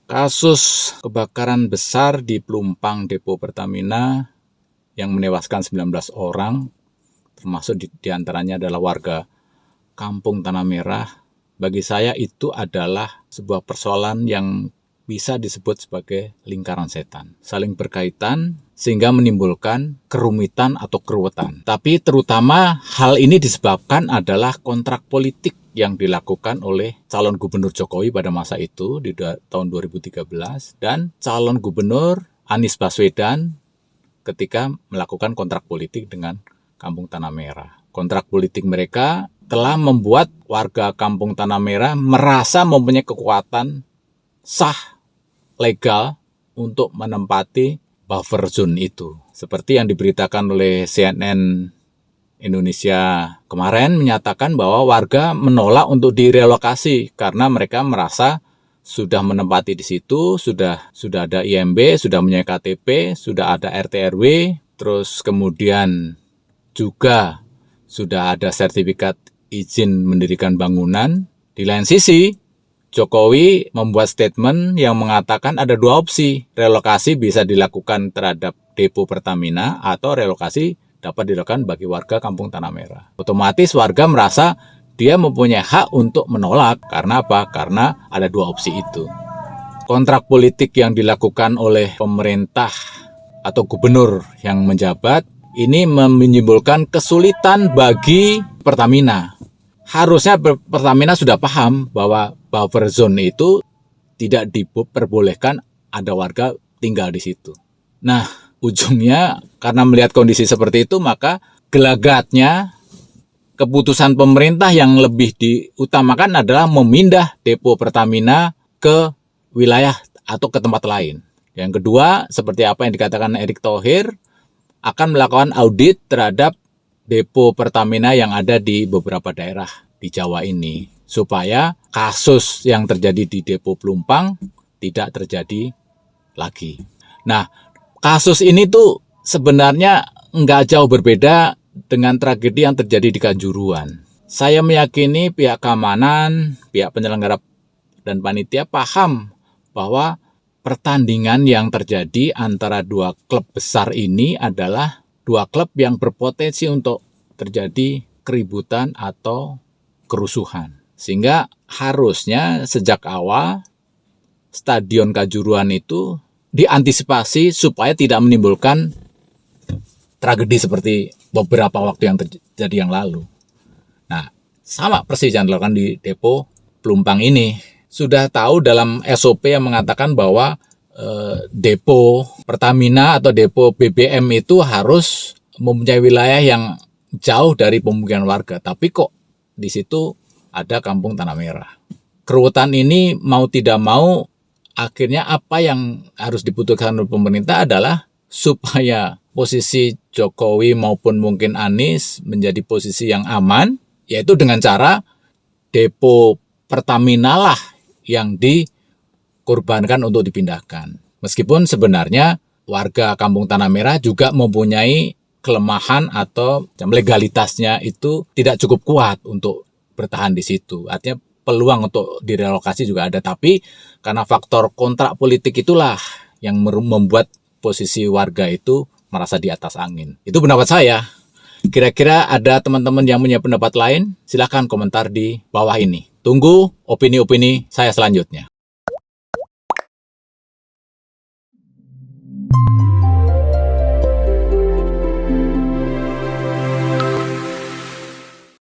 Kasus kebakaran besar di Pelumpang Depo Pertamina yang menewaskan 19 orang, termasuk di antaranya adalah warga Kampung Tanah Merah. Bagi saya itu adalah sebuah persoalan yang bisa disebut sebagai lingkaran setan. Saling berkaitan sehingga menimbulkan kerumitan atau keruwetan. Tapi terutama hal ini disebabkan adalah kontrak politik yang dilakukan oleh calon gubernur Jokowi pada masa itu di tahun 2013 dan calon gubernur Anies Baswedan ketika melakukan kontrak politik dengan Kampung Tanah Merah. Kontrak politik mereka telah membuat warga Kampung Tanah Merah merasa mempunyai kekuatan sah legal untuk menempati buffer zone itu. Seperti yang diberitakan oleh CNN Indonesia kemarin menyatakan bahwa warga menolak untuk direlokasi karena mereka merasa sudah menempati di situ, sudah ada IMB, sudah punya KTP, sudah ada RT RW, terus kemudian juga sudah ada sertifikat izin mendirikan bangunan. Di lain sisi, Jokowi membuat statement yang mengatakan ada dua opsi. Relokasi bisa dilakukan terhadap depo Pertamina atau relokasi dapat dilakukan bagi warga Kampung Tanah Merah. Otomatis warga merasa dia mempunyai hak untuk menolak. Karena apa? Karena ada dua opsi itu. Kontrak politik yang dilakukan oleh pemerintah atau gubernur yang menjabat ini menimbulkan kesulitan bagi Pertamina. Harusnya Pertamina sudah paham bahwa buffer zone itu tidak diperbolehkan ada warga tinggal di situ. Nah, ujungnya karena melihat kondisi seperti itu, maka gelagatnya keputusan pemerintah yang lebih diutamakan adalah memindah depo Pertamina ke wilayah atau ke tempat lain. Yang kedua, seperti apa yang dikatakan Erick Thohir, akan melakukan audit terhadap depo Pertamina yang ada di beberapa daerah di Jawa ini, supaya kasus yang terjadi di depo Pelumpang tidak terjadi lagi. Nah, kasus ini tuh sebenarnya nggak jauh berbeda dengan tragedi yang terjadi di Kanjuruhan. Saya meyakini pihak keamanan, pihak penyelenggara dan panitia paham bahwa pertandingan yang terjadi antara dua klub besar ini adalah dua klub yang berpotensi untuk terjadi keributan atau kerusuhan. Sehingga harusnya sejak awal Stadion Kanjuruhan itu diantisipasi supaya tidak menimbulkan tragedi seperti beberapa waktu yang terjadi yang lalu. Nah, sama persis yang dilakukan di depo Pelumpang ini. Sudah tahu dalam SOP yang mengatakan bahwa depo Pertamina atau depo BBM itu harus mempunyai wilayah yang jauh dari pemukiman warga. Tapi kok di situ ada Kampung Tanah Merah. Keruwetan ini mau tidak mau akhirnya apa yang harus dibutuhkan oleh pemerintah adalah supaya posisi Jokowi maupun mungkin Anies menjadi posisi yang aman, yaitu dengan cara depo Pertamina lah yang dikorbankan untuk dipindahkan. Meskipun sebenarnya warga Kampung Tanah Merah juga mempunyai kelemahan atau legalitasnya itu tidak cukup kuat untuk bertahan di situ. Artinya peluang untuk direlokasi juga ada, tapi karena faktor kontrak politik itulah yang membuat posisi warga itu merasa di atas angin. Itu pendapat saya. Kira-kira ada teman-teman yang punya pendapat lain? Silahkan komentar di bawah ini. Tunggu opini-opini saya selanjutnya.